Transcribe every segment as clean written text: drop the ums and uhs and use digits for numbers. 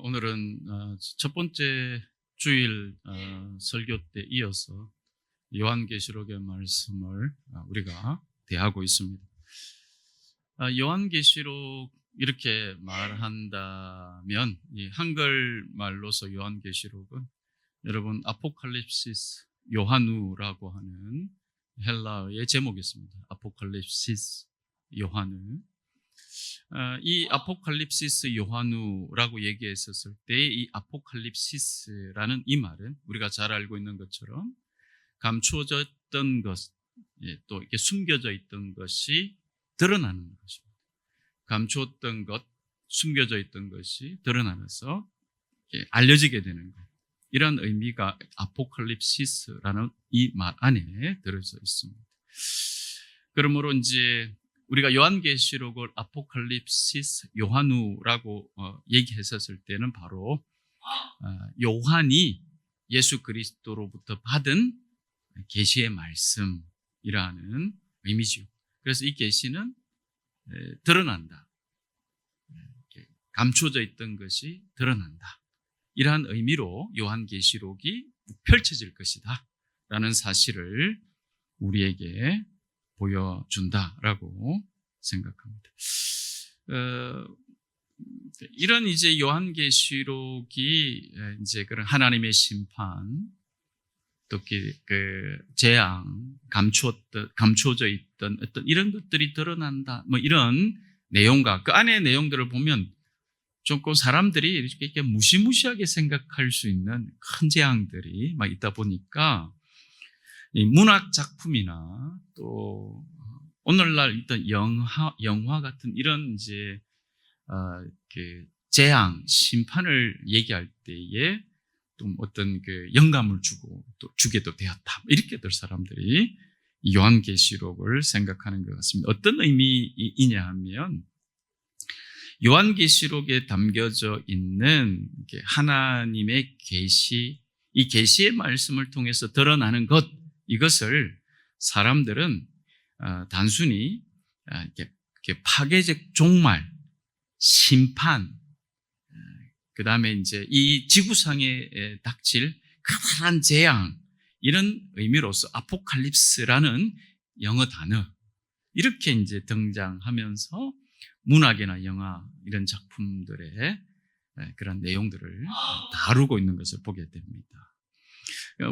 오늘은 첫 번째 주일 설교 때 이어서 요한계시록의 말씀을 우리가 대하고 있습니다. 요한계시록 이렇게 말한다면 이 한글말로서 요한계시록은 여러분 아포칼립시스 요한우라고 하는 헬라어의 제목이 있습니다. 아포칼립시스 요한우. 이 아포칼립시스 요한우라고 얘기했었을 때 이 아포칼립시스라는 이 말은 우리가 잘 알고 있는 것처럼 감추어져 있던 것, 또 이렇게 숨겨져 있던 것이 드러나는 것입니다. 감추었던 것, 숨겨져 있던 것이 드러나면서 알려지게 되는 것. 이런 의미가 아포칼립시스라는 이 말 안에 들어져 있습니다. 그러므로 이제 우리가 요한계시록을 아포칼립시스 요한우라고 얘기했었을 때는 바로 요한이 예수 그리스도로부터 받은 계시의 말씀이라는 의미죠. 그래서 이 계시는 드러난다. 감춰져 있던 것이 드러난다. 이러한 의미로 요한계시록이 펼쳐질 것이다 라는 사실을 우리에게 보여준다라고 생각합니다. 이런 이제 요한계시록이 이제 그런 하나님의 심판, 또 그 재앙, 감추어져 있던 어떤 이런 것들이 드러난다. 뭐 이런 내용과 그 안의 내용들을 보면 조금 사람들이 이렇게 무시무시하게 생각할 수 있는 큰 재앙들이 막 있다 보니까 이 문학 작품이나 또 오늘날 있던 영화 같은 이런 이제 그 재앙, 심판을 얘기할 때에 좀 어떤 그 영감을 주고 또 주게도 되었다. 이렇게들 사람들이 요한계시록을 생각하는 것 같습니다. 어떤 의미이냐 하면 요한계시록에 담겨져 있는 하나님의 계시, 이 계시의 말씀을 통해서 드러나는 것, 이것을 사람들은 단순히 이렇게 파괴적 종말, 심판, 그 다음에 이제 이 지구상에 닥칠 커다란 재앙, 이런 의미로서 아포칼립스라는 영어 단어, 이렇게 이제 등장하면서 문학이나 영화 이런 작품들의 그런 내용들을 다루고 있는 것을 보게 됩니다.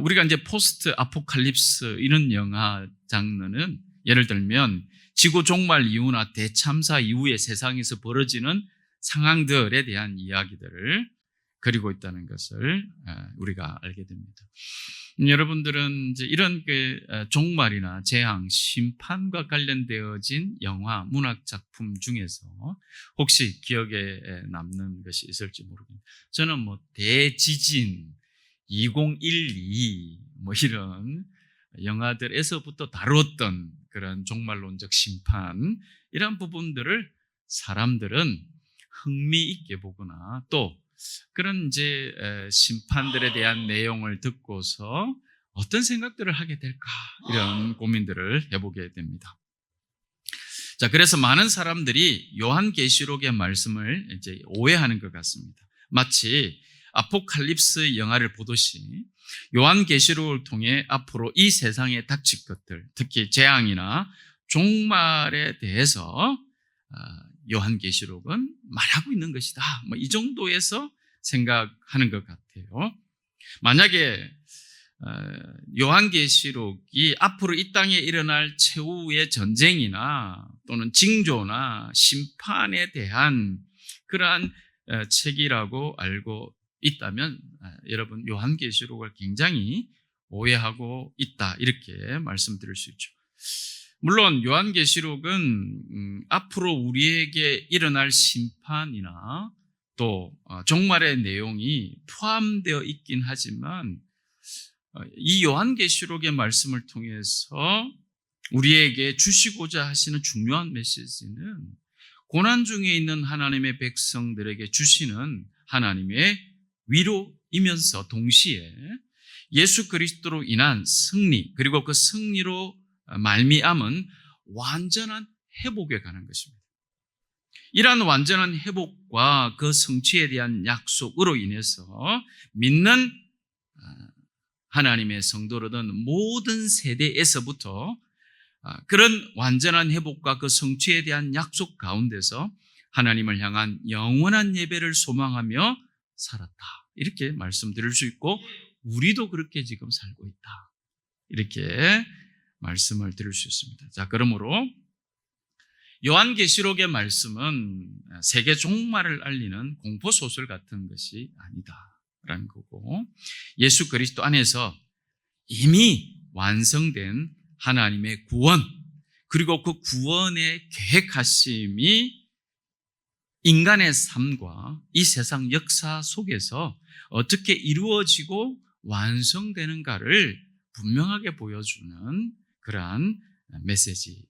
우리가 이제 포스트 아포칼립스 이런 영화 장르는 예를 들면 지구 종말 이후나 대참사 이후의 세상에서 벌어지는 상황들에 대한 이야기들을 그리고 있다는 것을 우리가 알게 됩니다. 여러분들은 이제 이런 그 종말이나 재앙, 심판과 관련되어진 영화, 문학 작품 중에서 혹시 기억에 남는 것이 있을지 모르겠습니다. 저는 뭐 대지진, 2012 뭐 이런 영화들에서부터 다루었던 그런 종말론적 심판, 이런 부분들을 사람들은 흥미있게 보거나 또 그런 이제 심판들에 대한 내용을 듣고서 어떤 생각들을 하게 될까, 이런 고민들을 해보게 됩니다. 자, 그래서 많은 사람들이 요한계시록의 말씀을 이제 오해하는 것 같습니다. 마치 아포칼립스 영화를 보듯이 요한계시록을 통해 앞으로 이 세상에 닥칠 것들, 특히 재앙이나 종말에 대해서 요한계시록은 말하고 있는 것이다. 뭐 이 정도에서 생각하는 것 같아요. 만약에 요한계시록이 앞으로 이 땅에 일어날 최후의 전쟁이나 또는 징조나 심판에 대한 그러한 책이라고 알고 있다면 여러분 요한계시록을 굉장히 오해하고 있다, 이렇게 말씀드릴 수 있죠. 물론 요한계시록은 앞으로 우리에게 일어날 심판이나 또 종말의 내용이 포함되어 있긴 하지만 이 요한계시록의 말씀을 통해서 우리에게 주시고자 하시는 중요한 메시지는 고난 중에 있는 하나님의 백성들에게 주시는 하나님의 위로이면서 동시에 예수 그리스도로 인한 승리, 그리고 그 승리로 말미암은 완전한 회복에 관한 것입니다. 이러한 완전한 회복과 그 성취에 대한 약속으로 인해서 믿는 하나님의 성도로든 모든 세대에서부터 그런 완전한 회복과 그 성취에 대한 약속 가운데서 하나님을 향한 영원한 예배를 소망하며 살았다. 이렇게 말씀드릴 수 있고 우리도 그렇게 지금 살고 있다. 이렇게 말씀을 드릴 수 있습니다. 자, 그러므로 요한계시록의 말씀은 세계 종말을 알리는 공포소설 같은 것이 아니다라는 거고 예수 그리스도 안에서 이미 완성된 하나님의 구원 그리고 그 구원의 계획하심이 인간의 삶과 이 세상 역사 속에서 어떻게 이루어지고 완성되는가를 분명하게 보여주는 그러한 메시지,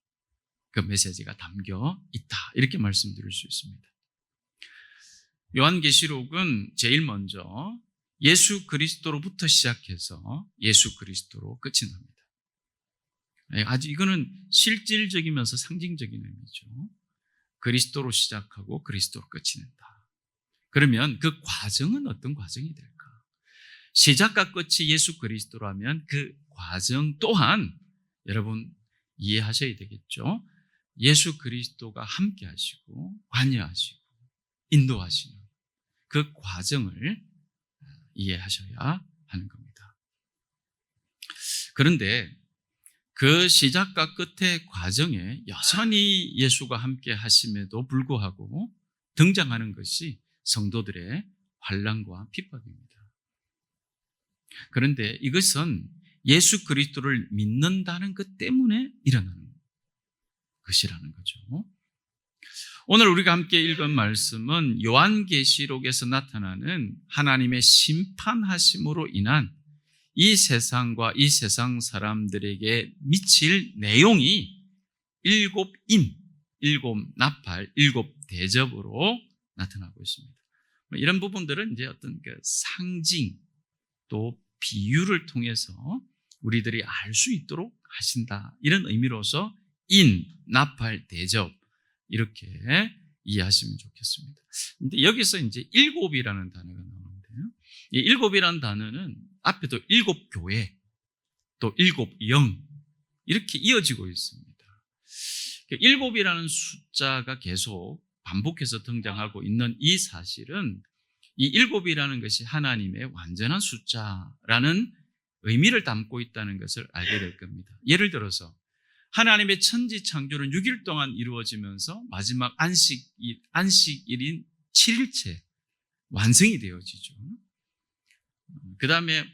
그 메시지가 담겨 있다. 이렇게 말씀드릴 수 있습니다. 요한계시록은 제일 먼저 예수 그리스도로부터 시작해서 예수 그리스도로 끝이 납니다. 아주 이거는 실질적이면서 상징적인 의미죠. 그리스도로 시작하고 그리스도로 끝이 난다. 그러면 그 과정은 어떤 과정이 될까? 시작과 끝이 예수 그리스도라면 그 과정 또한 여러분 이해하셔야 되겠죠. 예수 그리스도가 함께 하시고 관여하시고 인도하시는 그 과정을 이해하셔야 하는 겁니다. 그런데 그 시작과 끝의 과정에 여전히 예수가 함께 하심에도 불구하고 등장하는 것이 성도들의 환난과 핍박입니다. 그런데 이것은 예수 그리스도를 믿는다는 것 때문에 일어나는 것이라는 거죠. 오늘 우리가 함께 읽은 말씀은 요한계시록에서 나타나는 하나님의 심판하심으로 인한 이 세상과 이 세상 사람들에게 미칠 내용이 일곱 임, 일곱 나팔, 일곱 대접으로 나타나고 있습니다. 이런 부분들은 이제 어떤 그 상징 또 비유를 통해서 우리들이 알 수 있도록 하신다. 이런 의미로서 인, 나팔, 대접 이렇게 이해하시면 좋겠습니다. 근데 여기서 이제 일곱이라는 단어가 나오는데요. 이 일곱이라는 단어는 앞에도 일곱 교회, 또 일곱 영 이렇게 이어지고 있습니다. 일곱이라는 숫자가 계속 반복해서 등장하고 있는 이 사실은 이 일곱이라는 것이 하나님의 완전한 숫자라는 의미를 담고 있다는 것을 알게 될 겁니다. 예를 들어서 하나님의 천지 창조는 6일 동안 이루어지면서 마지막 안식일인 7일째 완성이 되어지죠. 그 다음에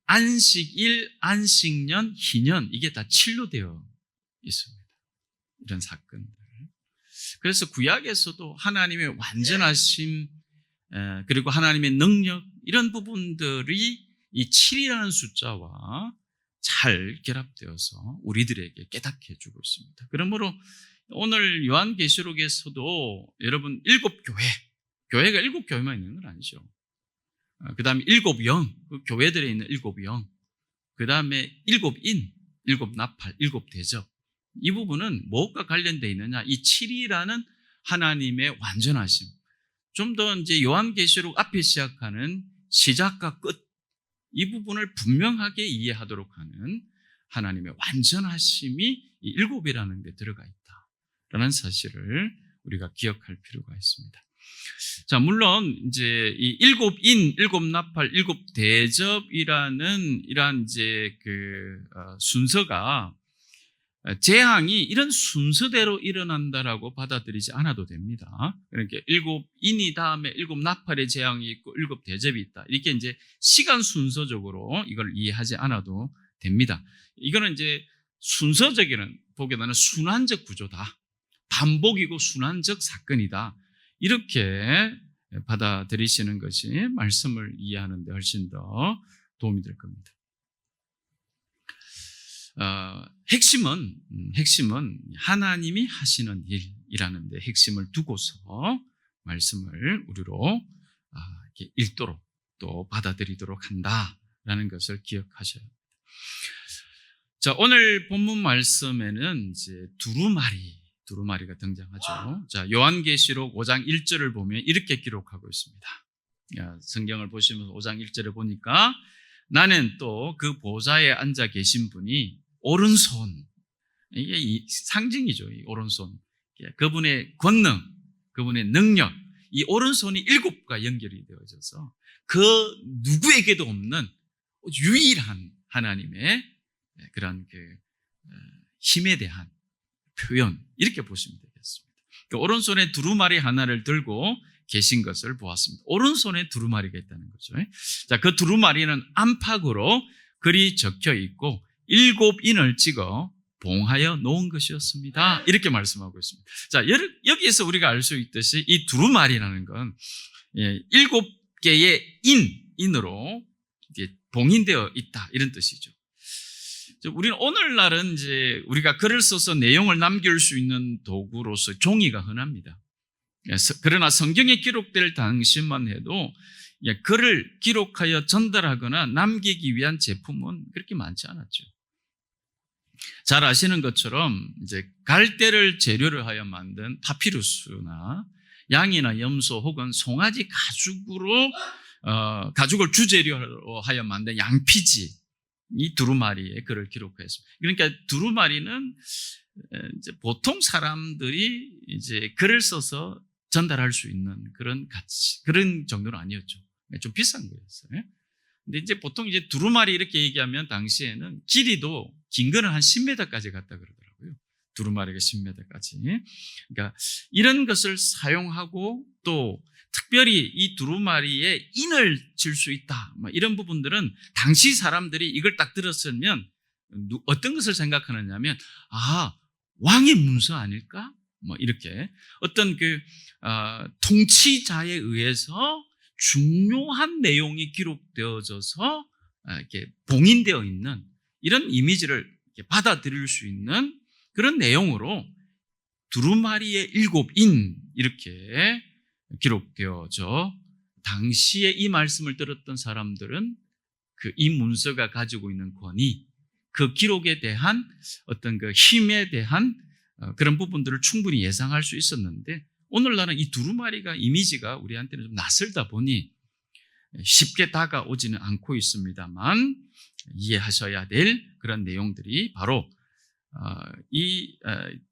안식일, 안식년, 희년 이게 다 7로 되어 있습니다. 이런 사건들. 그래서 구약에서도 하나님의 완전하심 그리고 하나님의 능력 이런 부분들이 이 7이라는 숫자와 잘 결합되어서 우리들에게 깨닫게 해주고 있습니다. 그러므로 오늘 요한계시록에서도 여러분 일곱 교회가 일곱 교회만 있는 건 아니죠. 그 다음에 일곱 영, 그 교회들에 있는 일곱 영, 그 다음에 일곱 인, 일곱 나팔, 일곱 대접 이 부분은 무엇과 관련되어 있느냐? 이 7이라는 하나님의 완전하심. 좀 더 이제 요한계시록 앞에 시작하는 시작과 끝 이 부분을 분명하게 이해하도록 하는 하나님의 완전하심이 이 일곱이라는 데 들어가 있다라는 사실을 우리가 기억할 필요가 있습니다. 자, 물론 이제 이 일곱 인, 일곱 나팔, 일곱 대접이라는 이러한 이제 순서가 재앙이 이런 순서대로 일어난다라고 받아들이지 않아도 됩니다. 그러니까 일곱 인이 다음에 일곱 나팔의 재앙이 있고 일곱 대접이 있다. 이렇게 이제 시간 순서적으로 이걸 이해하지 않아도 됩니다. 이거는 이제 순서적인 보기보다는 순환적 구조다. 반복이고 순환적 사건이다. 이렇게 받아들이시는 것이 말씀을 이해하는 데 훨씬 더 도움이 될 겁니다. 핵심은 하나님이 하시는 일이라는 데 핵심을 두고서 말씀을 우리로 이렇게 읽도록 또 받아들이도록 한다라는 것을 기억하셔야 합니다. 자, 오늘 본문 말씀에는 이제 두루마리 두루마리가 등장하죠. 자, 요한계시록 5장 1절을 보면 이렇게 기록하고 있습니다. 성경을 보시면서 5장 1절에 보니까 나는 또 그 보좌에 앉아 계신 분이 오른손, 이게 상징이죠. 이 오른손, 그분의 권능, 그분의 능력, 이 오른손이 일곱과 연결이 되어져서 그 누구에게도 없는 유일한 하나님의 그런 힘에 대한 표현, 이렇게 보시면 되겠습니다. 그 오른손에 두루마리 하나를 들고 계신 것을 보았습니다. 오른손에 두루마리가 있다는 거죠. 자, 그 두루마리는 안팎으로 글이 적혀 있고 7인을 찍어 봉하여 놓은 것이었습니다. 이렇게 말씀하고 있습니다. 자, 여기에서 우리가 알 수 있듯이 이 두루마리라는 건 7개의 인으로 봉인되어 있다, 이런 뜻이죠. 우리는 오늘날은 이제 우리가 글을 써서 내용을 남길 수 있는 도구로서 종이가 흔합니다. 그러나 성경에 기록될 당시만 해도 글을 기록하여 전달하거나 남기기 위한 제품은 그렇게 많지 않았죠. 잘 아시는 것처럼 이제 갈대를 재료를 하여 만든 파피루스나 양이나 염소 혹은 송아지 가죽을 주재료로 하여 만든 양피지, 이 두루마리에 글을 기록했습니다. 그러니까 두루마리는 이제 보통 사람들이 이제 글을 써서 전달할 수 있는 그런 가치, 그런 정도는 아니었죠. 좀 비싼 거였어요. 근데 이제 보통 이제 두루마리 이렇게 얘기하면 당시에는 길이도 긴 거는 한 10m까지 갔다 그러더라고요. 두루마리가 10m까지. 그러니까 이런 것을 사용하고 또 특별히 이 두루마리에 인을 칠 수 있다, 이런 부분들은 당시 사람들이 이걸 딱 들었으면 어떤 것을 생각하느냐면, 왕의 문서 아닐까? 이렇게 어떤 통치자에 의해서 중요한 내용이 기록되어져서 이렇게 봉인되어 있는 이런 이미지를 받아들일 수 있는 그런 내용으로 두루마리의 7인, 이렇게 기록되어져 당시에 이 말씀을 들었던 사람들은 이 문서가 가지고 있는 권위, 그 기록에 대한 어떤 그 힘에 대한 그런 부분들을 충분히 예상할 수 있었는데, 오늘날은 이 두루마리가 이미지가 우리한테는 좀 낯설다 보니 쉽게 다가오지는 않고 있습니다만, 이해하셔야 될 그런 내용들이 바로 이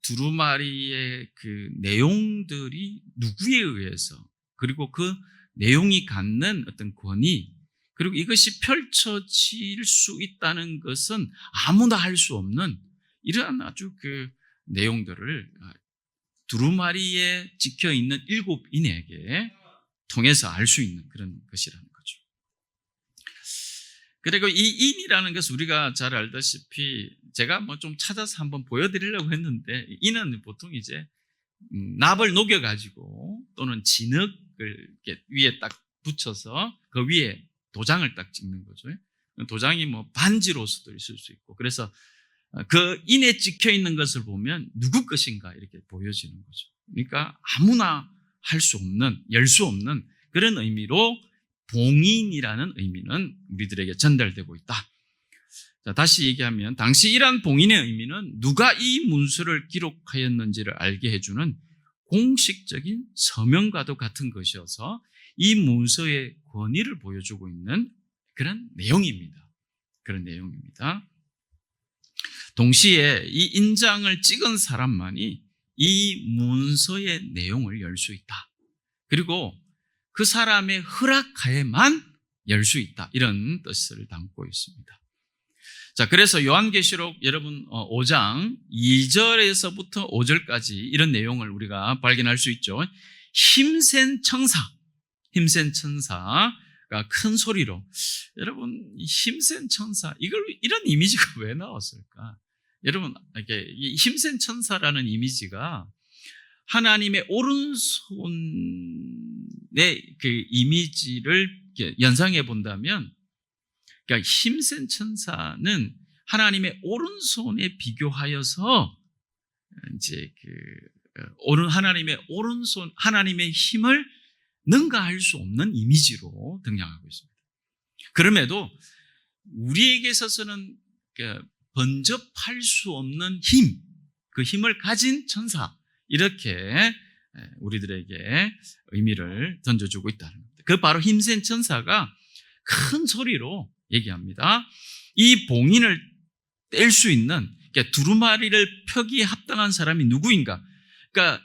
두루마리의 그 내용들이 누구에 의해서, 그리고 그 내용이 갖는 어떤 권위, 그리고 이것이 펼쳐질 수 있다는 것은 아무나 할 수 없는 이러한 아주 내용들을 두루마리에 찍혀 있는 7인에게 통해서 알 수 있는 그런 것이라는 거죠. 그리고 이 인이라는 것은 우리가 잘 알다시피, 제가 좀 찾아서 한번 보여드리려고 했는데, 인은 보통 이제 납을 녹여가지고 또는 진흙을 위에 딱 붙여서 그 위에 도장을 딱 찍는 거죠. 도장이 반지로서도 있을 수 있고, 그래서 그 인에 찍혀 있는 것을 보면 누구 것인가 이렇게 보여지는 거죠. 그러니까 아무나 할 수 없는, 열 수 없는 그런 의미로 봉인이라는 의미는 우리들에게 전달되고 있다. 자, 다시 얘기하면 당시 이러한 봉인의 의미는 누가 이 문서를 기록하였는지를 알게 해주는 공식적인 서명과도 같은 것이어서 이 문서의 권위를 보여주고 있는 그런 내용입니다. 그런 내용입니다. 동시에 이 인장을 찍은 사람만이 이 문서의 내용을 열 수 있다. 그리고 그 사람의 허락하에만 열 수 있다. 이런 뜻을 담고 있습니다. 자, 그래서 요한계시록 여러분 5장 2절에서부터 5절까지 이런 내용을 우리가 발견할 수 있죠. 힘센 천사가 큰 소리로, 여러분 힘센 천사, 이런 이미지가 왜 나왔을까? 여러분, 이렇게 힘센 천사라는 이미지가 하나님의 오른손의 그 이미지를 연상해 본다면, 그러니까 힘센 천사는 하나님의 오른손에 비교하여서 이제 하나님의 오른손, 하나님의 힘을 능가할 수 없는 이미지로 등장하고 있습니다. 그럼에도 우리에게 있어서는 번접할 수 없는 힘, 그 힘을 가진 천사, 이렇게 우리들에게 의미를 던져주고 있다는 겁니다. 그 바로 힘센 천사가 큰 소리로 얘기합니다. 이 봉인을 뗄 수 있는, 그러니까 두루마리를 펴기에 합당한 사람이 누구인가? 그러니까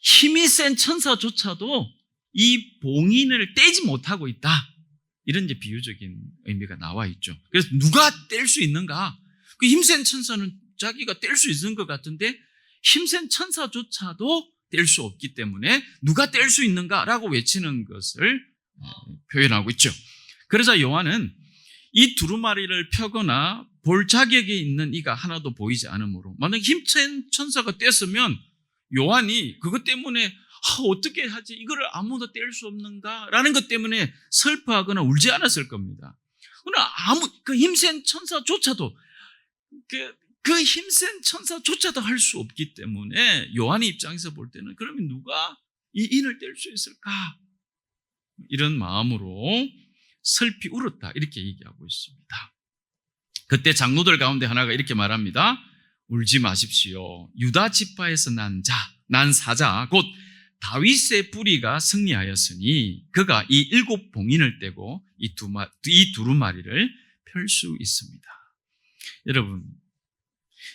힘이 센 천사조차도 이 봉인을 떼지 못하고 있다. 이런 이제 비유적인 의미가 나와 있죠. 그래서 누가 뗄 수 있는가? 그 힘센 천사는 자기가 뗄 수 있는 것 같은데 힘센 천사조차도 뗄 수 없기 때문에 누가 뗄 수 있는가라고 외치는 것을 표현하고 있죠. 그래서 요한은 이 두루마리를 펴거나 볼 자격이 있는 이가 하나도 보이지 않으므로, 만약 힘센 천사가 뗐으면 요한이 그것 때문에 어떻게 하지? 이거를 아무도 뗄 수 없는가라는 것 때문에 슬퍼하거나 울지 않았을 겁니다. 그러나 그 힘센 천사조차도 그 힘센 천사조차도 할 수 없기 때문에 요한의 입장에서 볼 때는 그러면 누가 이 인을 뗄 수 있을까? 이런 마음으로 슬피 울었다, 이렇게 얘기하고 있습니다. 그때 장로들 가운데 하나가 이렇게 말합니다. 울지 마십시오. 유다 지파에서 난 사자 곧 다윗의 뿌리가 승리하였으니 그가 이 7 봉인을 떼고 이 두루마리를 펼 수 있습니다. 여러분,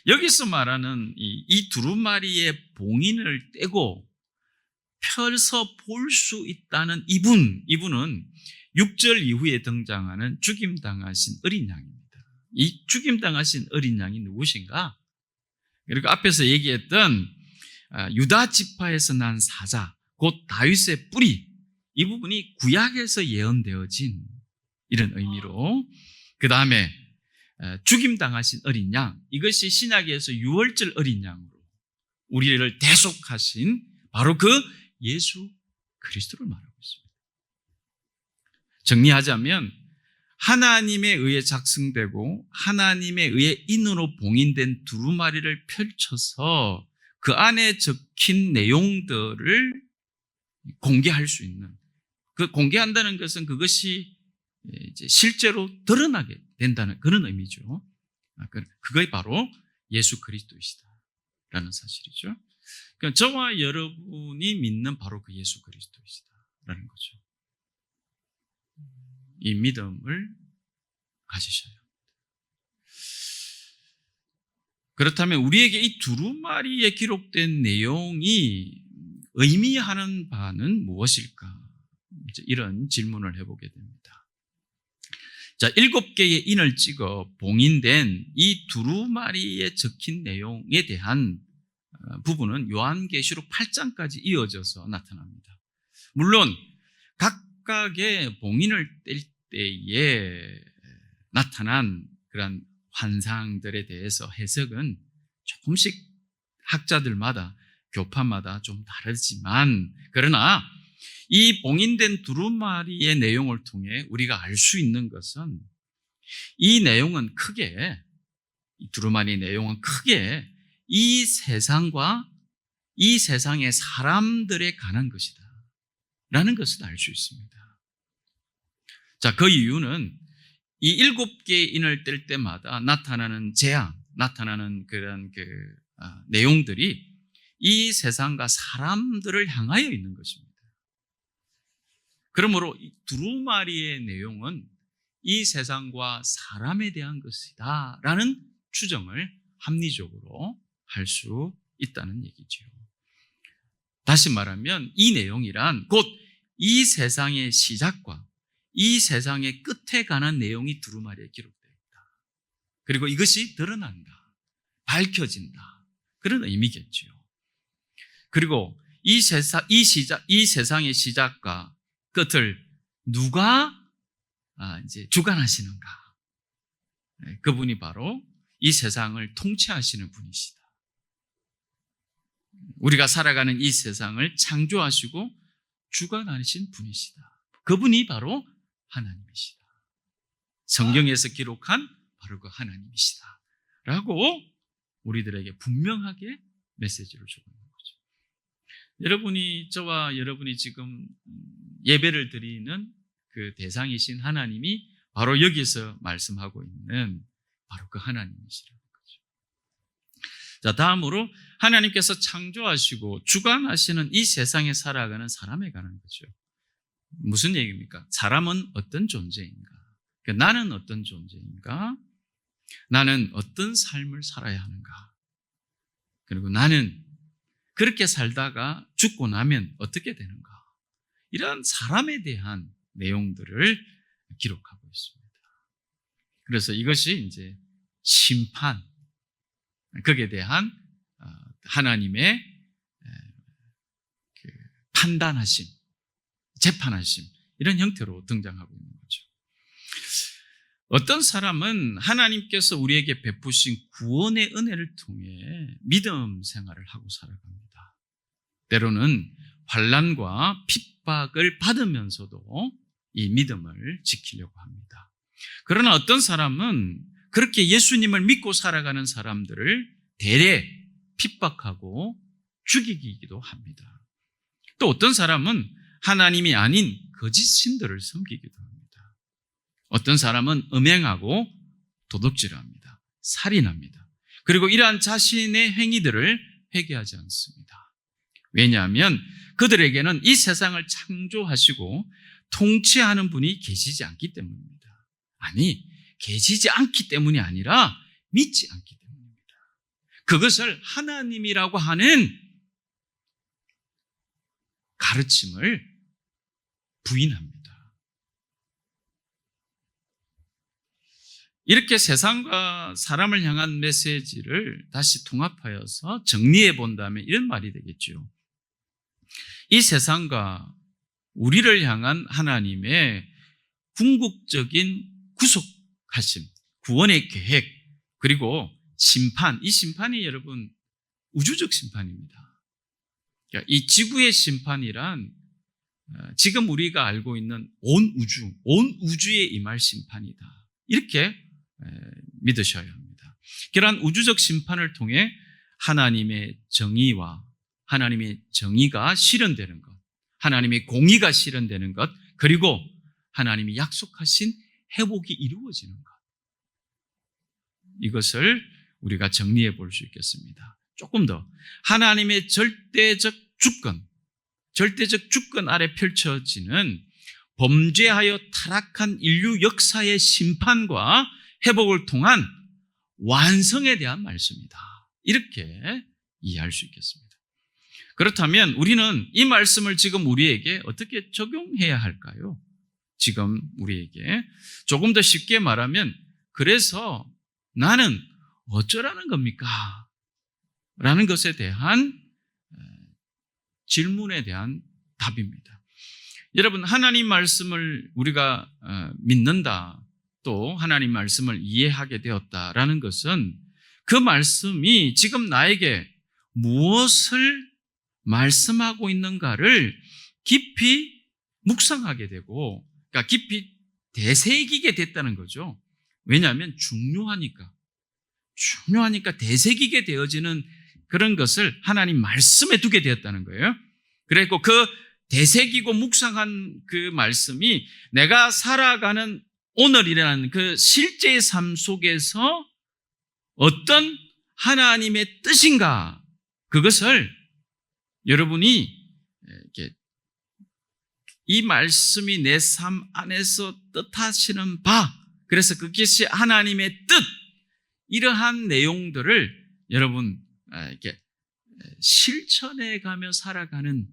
여기서 말하는 이 두루마리의 봉인을 떼고 펴서 볼 수 있다는 이분은 6절 이후에 등장하는 죽임당하신 어린 양입니다. 이 죽임당하신 어린 양이 누구신가? 그리고 앞에서 얘기했던 유다 지파에서 난 사자, 곧 다윗의 뿌리, 이 부분이 구약에서 예언되어진 이런 의미로, 그 다음에 죽임당하신 어린 양, 이것이 신약에서 유월절 어린 양으로 우리를 대속하신 바로 그 예수 그리스도를 말하고 있습니다. 정리하자면 하나님에 의해 작성되고 하나님에 의해 인으로 봉인된 두루마리를 펼쳐서 그 안에 적힌 내용들을 공개할 수 있는, 그 공개한다는 것은 그것이 이제 실제로 드러나게 된다는 그런 의미죠. 그게 바로 예수 그리스도이시다라는 사실이죠. 그러니까 저와 여러분이 믿는 바로 그 예수 그리스도이시다라는 거죠. 이 믿음을 가지셔야 합니다. 그렇다면 우리에게 이 두루마리에 기록된 내용이 의미하는 바는 무엇일까? 이런 질문을 해보게 됩니다. 자, 7개의 인을 찍어 봉인된 이 두루마리에 적힌 내용에 대한 부분은 요한계시록 8장까지 이어져서 나타납니다. 물론 각각의 봉인을 뗄 때에 나타난 그런 환상들에 대해서 해석은 조금씩 학자들마다 교파마다 좀 다르지만, 그러나 이 봉인된 두루마리의 내용을 통해 우리가 알 수 있는 것은 이 내용은 크게, 이 두루마리 내용은 크게 이 세상과 이 세상의 사람들에 관한 것이다 라는 것을 알 수 있습니다. 자, 그 이유는 이 7개의 인을 뗄 때마다 나타나는 재앙, 나타나는 그런 내용들이 이 세상과 사람들을 향하여 있는 것입니다. 그러므로 이 두루마리의 내용은 이 세상과 사람에 대한 것이다 라는 추정을 합리적으로 할 수 있다는 얘기죠. 다시 말하면 이 내용이란 곧 이 세상의 시작과 이 세상의 끝에 관한 내용이 두루마리에 기록되어 있다. 그리고 이것이 드러난다, 밝혀진다, 그런 의미겠죠. 그리고 이 세상의 시작과 끝을 누가 이제 주관하시는가? 그분이 바로 이 세상을 통치하시는 분이시다. 우리가 살아가는 이 세상을 창조하시고 주관하신 분이시다. 그분이 바로 하나님이시다. 성경에서 기록한 바로 그 하나님이시다 라고 우리들에게 분명하게 메시지를 주고 있는 거죠. 여러분이, 저와 여러분이 지금 예배를 드리는 그 대상이신 하나님이 바로 여기서 말씀하고 있는 바로 그 하나님이시라는 거죠. 자, 다음으로 하나님께서 창조하시고 주관하시는 이 세상에 살아가는 사람에 관한 거죠. 무슨 얘기입니까? 사람은 어떤 존재인가? 그러니까 나는 어떤 존재인가? 나는 어떤 삶을 살아야 하는가? 그리고 나는 그렇게 살다가 죽고 나면 어떻게 되는가? 이런 사람에 대한 내용들을 기록하고 있습니다. 그래서 이것이 이제 심판, 거기에 대한 하나님의 판단하심, 재판하심, 이런 형태로 등장하고 있는 거죠. 어떤 사람은 하나님께서 우리에게 베푸신 구원의 은혜를 통해 믿음 생활을 하고 살아갑니다. 때로는 환난과 핍박을 받으면서도 이 믿음을 지키려고 합니다. 그러나 어떤 사람은 그렇게 예수님을 믿고 살아가는 사람들을 대래 핍박하고 죽이기도 합니다. 또 어떤 사람은 하나님이 아닌 거짓 신들을 섬기기도 합니다. 어떤 사람은 음행하고 도둑질합니다. 살인합니다. 그리고 이러한 자신의 행위들을 회개하지 않습니다. 왜냐하면 그들에게는 이 세상을 창조하시고 통치하는 분이 계시지 않기 때문입니다. 아니, 계시지 않기 때문이 아니라 믿지 않기 때문입니다. 그것을 하나님이라고 하는 가르침을 부인합니다. 이렇게 세상과 사람을 향한 메시지를 다시 통합하여서 정리해 본다면 이런 말이 되겠죠. 이 세상과 우리를 향한 하나님의 궁극적인 구속하심, 구원의 계획, 그리고 심판, 이 심판이 여러분 우주적 심판입니다. 그러니까 이 지구의 심판이란 지금 우리가 알고 있는 온 우주에 임할 심판이다. 이렇게 믿으셔야 합니다. 그러한 우주적 심판을 통해 하나님의 정의와 하나님의 정의가 실현되는 것, 하나님의 공의가 실현되는 것, 그리고 하나님이 약속하신 회복이 이루어지는 것, 이것을 우리가 정리해 볼 수 있겠습니다. 조금 더 하나님의 절대적 주권 아래 펼쳐지는 범죄하여 타락한 인류 역사의 심판과 회복을 통한 완성에 대한 말씀이다. 이렇게 이해할 수 있겠습니다. 그렇다면 우리는 이 말씀을 지금 우리에게 어떻게 적용해야 할까요? 지금 우리에게 조금 더 쉽게 말하면, 그래서 나는 어쩌라는 겁니까? 라는 것에 대한 질문에 대한 답입니다. 여러분, 하나님 말씀을 우리가 믿는다, 또 하나님 말씀을 이해하게 되었다라는 것은 그 말씀이 지금 나에게 무엇을 말씀하고 있는가를 깊이 묵상하게 되고, 그러니까 깊이 되새기게 됐다는 거죠. 왜냐하면 중요하니까 되새기게 되어지는 그런 것을 하나님 말씀에 두게 되었다는 거예요. 그리고 그 되새기고 묵상한 그 말씀이 내가 살아가는 오늘이라는 그 실제의 삶 속에서 어떤 하나님의 뜻인가, 그것을 여러분이 이렇게 이 말씀이 내 삶 안에서 뜻하시는 바, 그래서 그것이 하나님의 뜻, 이러한 내용들을 여러분 이렇게 실천해 가며 살아가는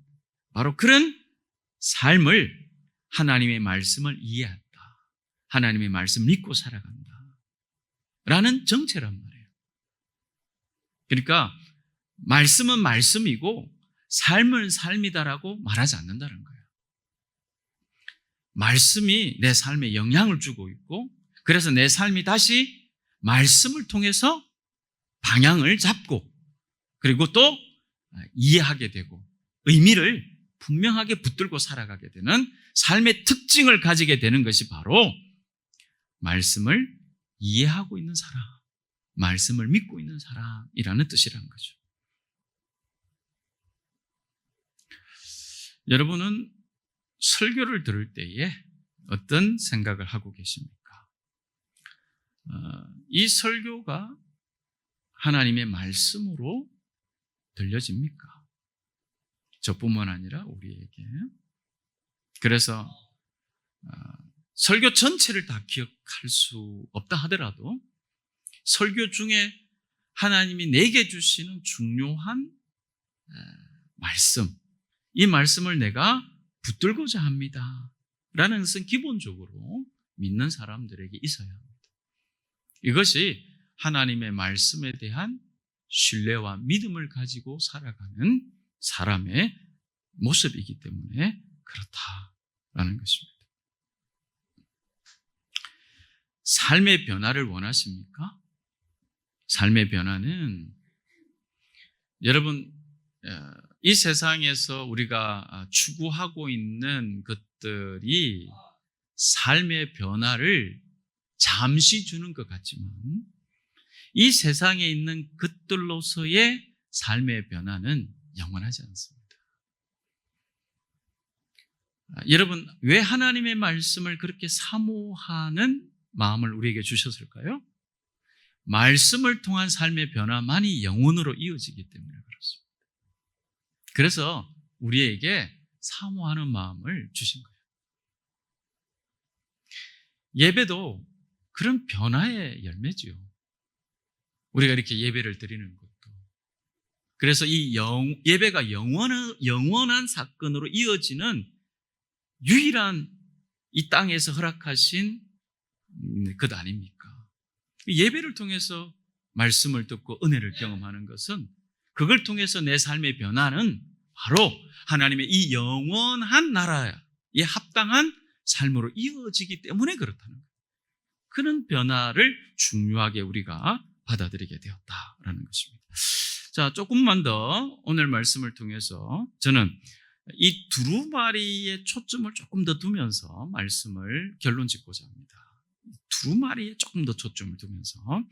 바로 그런 삶을 하나님의 말씀을 이해한다, 하나님의 말씀 믿고 살아간다 라는 정체란 말이에요. 그러니까 말씀은 말씀이고 삶은 삶이다라고 말하지 않는다는 거예요. 말씀이 내 삶에 영향을 주고 있고, 그래서 내 삶이 다시 말씀을 통해서 방향을 잡고, 그리고 또 이해하게 되고 의미를 분명하게 붙들고 살아가게 되는 삶의 특징을 가지게 되는 것이 바로 말씀을 이해하고 있는 사람, 말씀을 믿고 있는 사람이라는 뜻이라는 거죠. 여러분은 설교를 들을 때에 어떤 생각을 하고 계십니까? 이 설교가 하나님의 말씀으로 들려집니까? 저뿐만 아니라 우리에게. 그래서 설교 전체를 다 기억할 수 없다 하더라도 설교 중에 하나님이 내게 주시는 중요한 말씀, 이 말씀을 내가 붙들고자 합니다 라는 것은 기본적으로 믿는 사람들에게 있어야 합니다. 이것이 하나님의 말씀에 대한 신뢰와 믿음을 가지고 살아가는 사람의 모습이기 때문에 그렇다라는 것입니다. 삶의 변화를 원하십니까? 삶의 변화는 여러분, 이 세상에서 우리가 추구하고 있는 것들이 삶의 변화를 잠시 주는 것 같지만 이 세상에 있는 것들로서의 삶의 변화는 영원하지 않습니다. 여러분, 왜 하나님의 말씀을 그렇게 사모하는 마음을 우리에게 주셨을까요? 말씀을 통한 삶의 변화만이 영원으로 이어지기 때문에 그렇습니다. 그래서 우리에게 사모하는 마음을 주신 거예요. 예배도 그런 변화의 열매지요. 우리가 이렇게 예배를 드리는 것도. 그래서 이 예배가 영원한 사건으로 이어지는 유일한 이 땅에서 허락하신 것 아닙니까? 예배를 통해서 말씀을 듣고 은혜를 경험하는 것은 그걸 통해서 내 삶의 변화는 바로 하나님의 이 영원한 나라에 합당한 삶으로 이어지기 때문에 그렇다는 거예요. 그런 변화를 중요하게 우리가 받아들이게 되었다라는 것입니다. 자, 조금만 더 오늘 말씀을 통해서 저는 이 두루마리의 초점을 조금 더 두면서 말씀을 결론 짓고자 합니다. 두루마리에 조금 더 초점을 두면서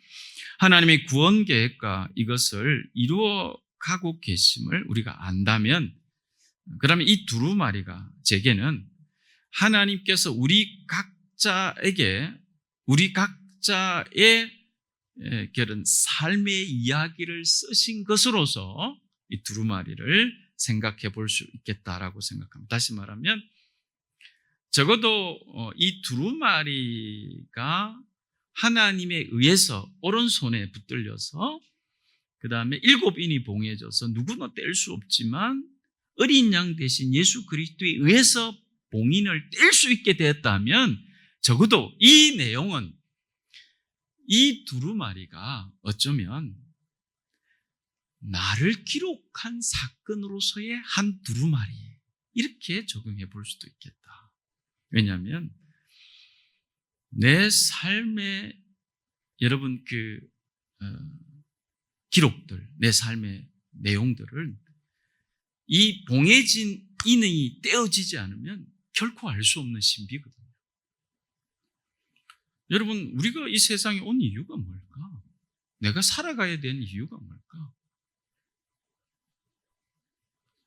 하나님의 구원 계획과 이것을 이루어가고 계심을 우리가 안다면, 그러면 이 두루마리가 제게는 하나님께서 우리 각자의 그런 삶의 이야기를 쓰신 것으로서 이 두루마리를 생각해 볼 수 있겠다라고 생각합니다. 다시 말하면 적어도 이 두루마리가 하나님에 의해서 오른손에 붙들려서 그 다음에 7인이 봉해져서 누구나 뗄 수 없지만 어린 양 대신 예수 그리스도에 의해서 봉인을 뗄 수 있게 되었다면 적어도 이 내용은 이 두루마리가 어쩌면 나를 기록한 사건으로서의 한 두루마리, 이렇게 적용해 볼 수도 있겠다. 왜냐하면 내 삶의 여러분 기록들, 내 삶의 내용들을 이 봉해진 인이 떼어지지 않으면 결코 알 수 없는 신비거든요. 여러분, 우리가 이 세상에 온 이유가 뭘까? 내가 살아가야 되는 이유가 뭘까?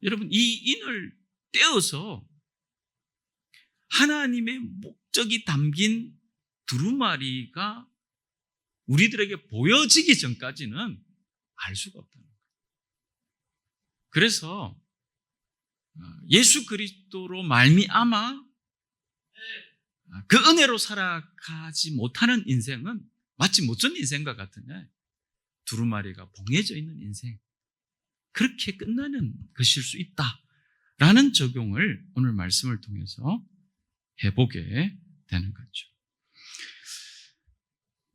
여러분, 이 인을 떼어서 하나님의 목적이 담긴 두루마리가 우리들에게 보여지기 전까지는 알 수가 없다는 거예요. 그래서 예수 그리스도로 말미암아 그 은혜로 살아가지 못하는 인생은 마치 못전 인생과 같으냐, 두루마리가 봉해져 있는 인생, 그렇게 끝나는 것일 수 있다라는 적용을 오늘 말씀을 통해서 해보게 되는 거죠.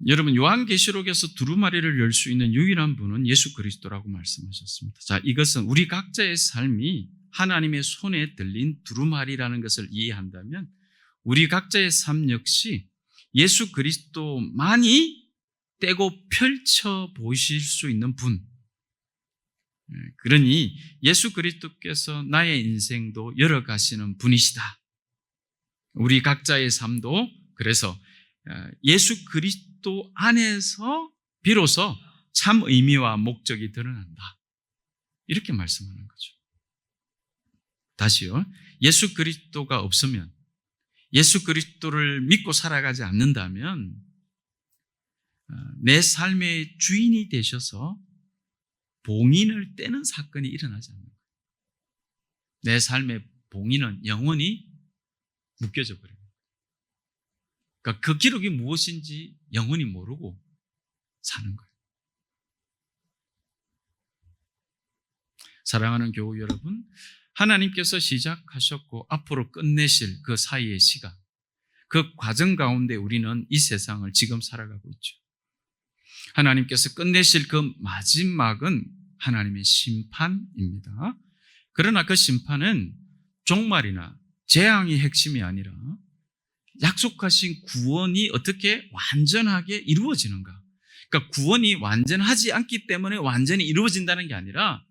여러분, 요한계시록에서 두루마리를 열 수 있는 유일한 분은 예수 그리스도라고 말씀하셨습니다. 자, 이것은 우리 각자의 삶이 하나님의 손에 들린 두루마리라는 것을 이해한다면 우리 각자의 삶 역시 예수 그리스도만이 떼고 펼쳐 보실 수 있는 분, 그러니 예수 그리스도께서 나의 인생도 열어가시는 분이시다. 우리 각자의 삶도 그래서 예수 그리스도 안에서 비로소 참 의미와 목적이 드러난다, 이렇게 말씀하는 거죠. 다시요, 예수 그리스도가 없으면, 예수 그리스도를 믿고 살아가지 않는다면 내 삶의 주인이 되셔서 봉인을 떼는 사건이 일어나지 않는 거예요. 내 삶의 봉인은 영원히 묶여져 버려요. 그러니까 그 기록이 무엇인지 영원히 모르고 사는 거예요. 사랑하는 교우 여러분, 하나님께서 시작하셨고 앞으로 끝내실 그 사이의 시간, 그 과정 가운데 우리는 이 세상을 지금 살아가고 있죠. 하나님께서 끝내실 그 마지막은 하나님의 심판입니다. 그러나 그 심판은 종말이나 재앙이 핵심이 아니라 약속하신 구원이 어떻게 완전하게 이루어지는가. 그러니까 구원이 완전하지 않기 때문에 완전히 이루어진다는 게 아니라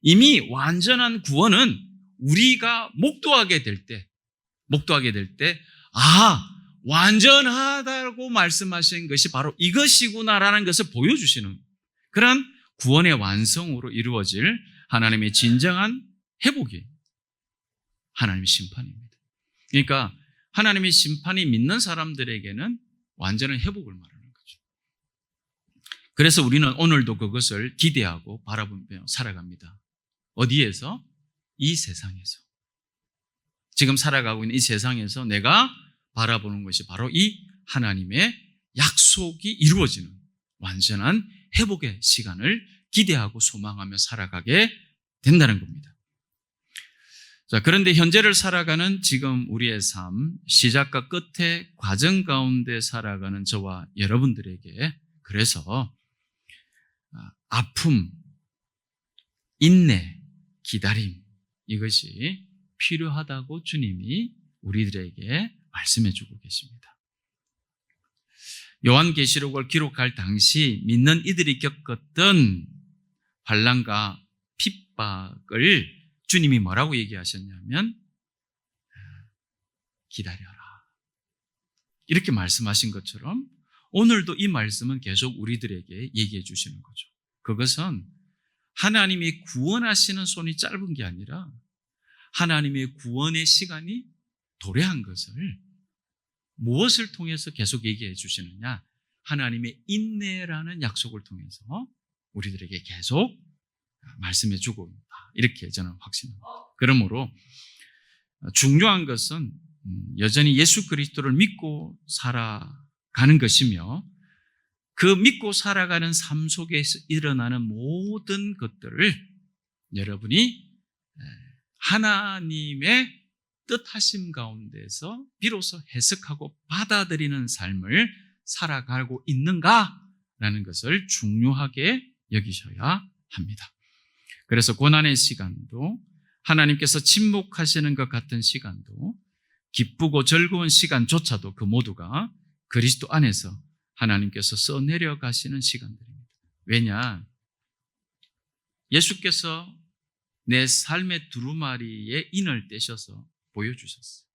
이미 완전한 구원은 우리가 목도하게 될 때, 완전하다고 말씀하신 것이 바로 이것이구나라는 것을 보여주시는 그런 구원의 완성으로 이루어질 하나님의 진정한 회복이 하나님의 심판입니다. 그러니까 하나님의 심판이 믿는 사람들에게는 완전한 회복을 말하는 거죠. 그래서 우리는 오늘도 그것을 기대하고 바라보며 살아갑니다. 어디에서? 이 세상에서. 지금 살아가고 있는 이 세상에서 내가 바라보는 것이 바로 이 하나님의 약속이 이루어지는 완전한 회복의 시간을 기대하고 소망하며 살아가게 된다는 겁니다. 자, 그런데 현재를 살아가는 지금 우리의 삶, 시작과 끝의 과정 가운데 살아가는 저와 여러분들에게 그래서 아픔, 인내, 기다림 이것이 필요하다고 주님이 우리들에게 말씀해 주고 계십니다. 요한계시록을 기록할 당시 믿는 이들이 겪었던 환난과 핍박을 주님이 뭐라고 얘기하셨냐면 기다려라. 이렇게 말씀하신 것처럼 오늘도 이 말씀은 계속 우리들에게 얘기해 주시는 거죠. 그것은 하나님이 구원하시는 손이 짧은 게 아니라 하나님의 구원의 시간이 도래한 것을 무엇을 통해서 계속 얘기해 주시느냐? 하나님의 인내라는 약속을 통해서 우리들에게 계속 말씀해 주고 있다. 이렇게 저는 확신합니다. 그러므로 중요한 것은 여전히 예수 그리스도를 믿고 살아가는 것이며 그 믿고 살아가는 삶 속에서 일어나는 모든 것들을 여러분이 하나님의 뜻하심 가운데서 비로소 해석하고 받아들이는 삶을 살아가고 있는가라는 것을 중요하게 여기셔야 합니다. 그래서 고난의 시간도 하나님께서 침묵하시는 것 같은 시간도 기쁘고 즐거운 시간조차도 그 모두가 그리스도 안에서 하나님께서 써내려 가시는 시간들입니다. 왜냐? 예수께서 내 삶의 두루마리에 인을 떼셔서 보여주셨어요.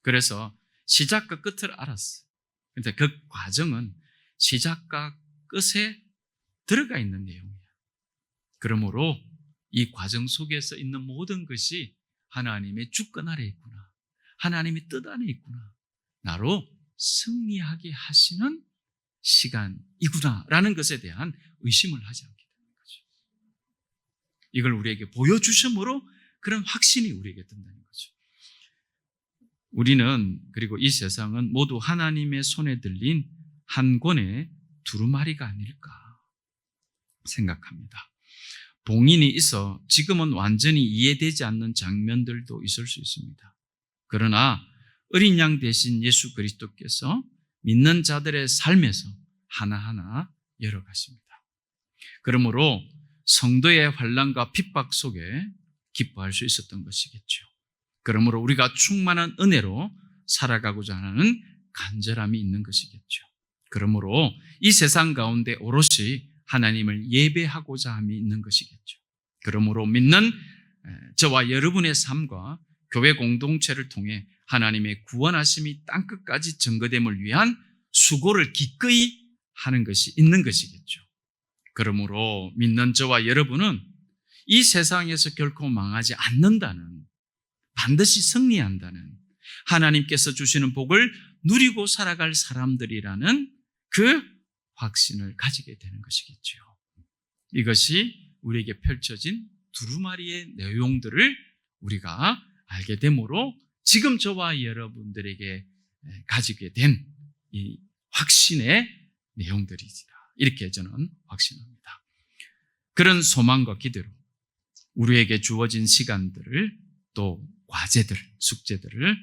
그래서 시작과 끝을 알았어요. 그런데 그 과정은 시작과 끝에 들어가 있는 내용이에요. 그러므로 이 과정 속에서 있는 모든 것이 하나님의 주권 아래 있구나. 하나님의 뜻 안에 있구나. 나로 승리하게 하시는 시간이구나라는 것에 대한 의심을 하지 않게 되는 거죠. 이걸 우리에게 보여주심으로 그런 확신이 우리에게 든다는 거죠. 우리는 그리고 이 세상은 모두 하나님의 손에 들린 한 권의 두루마리가 아닐까 생각합니다. 봉인이 있어 지금은 완전히 이해되지 않는 장면들도 있을 수 있습니다. 그러나 어린 양 대신 예수 그리스도께서 믿는 자들의 삶에서 하나하나 열어가십니다. 그러므로 성도의 환난과 핍박 속에 기뻐할 수 있었던 것이겠죠. 그러므로 우리가 충만한 은혜로 살아가고자 하는 간절함이 있는 것이겠죠. 그러므로 이 세상 가운데 오롯이 하나님을 예배하고자 함이 있는 것이겠죠. 그러므로 믿는 저와 여러분의 삶과 교회 공동체를 통해 하나님의 구원하심이 땅끝까지 증거됨을 위한 수고를 기꺼이 하는 것이 있는 것이겠죠. 그러므로 믿는 저와 여러분은 이 세상에서 결코 망하지 않는다는, 반드시 승리한다는, 하나님께서 주시는 복을 누리고 살아갈 사람들이라는 그 확신을 가지게 되는 것이겠죠. 이것이 우리에게 펼쳐진 두루마리의 내용들을 우리가 알게 되므로 지금 저와 여러분들에게 가지게 된 이 확신의 내용들이지라. 이렇게 저는 확신합니다. 그런 소망과 기대로 우리에게 주어진 시간들을 또 과제들, 숙제들을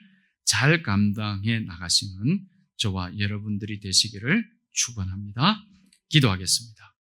잘 감당해 나가시는 저와 여러분들이 되시기를 축원합니다. 기도하겠습니다.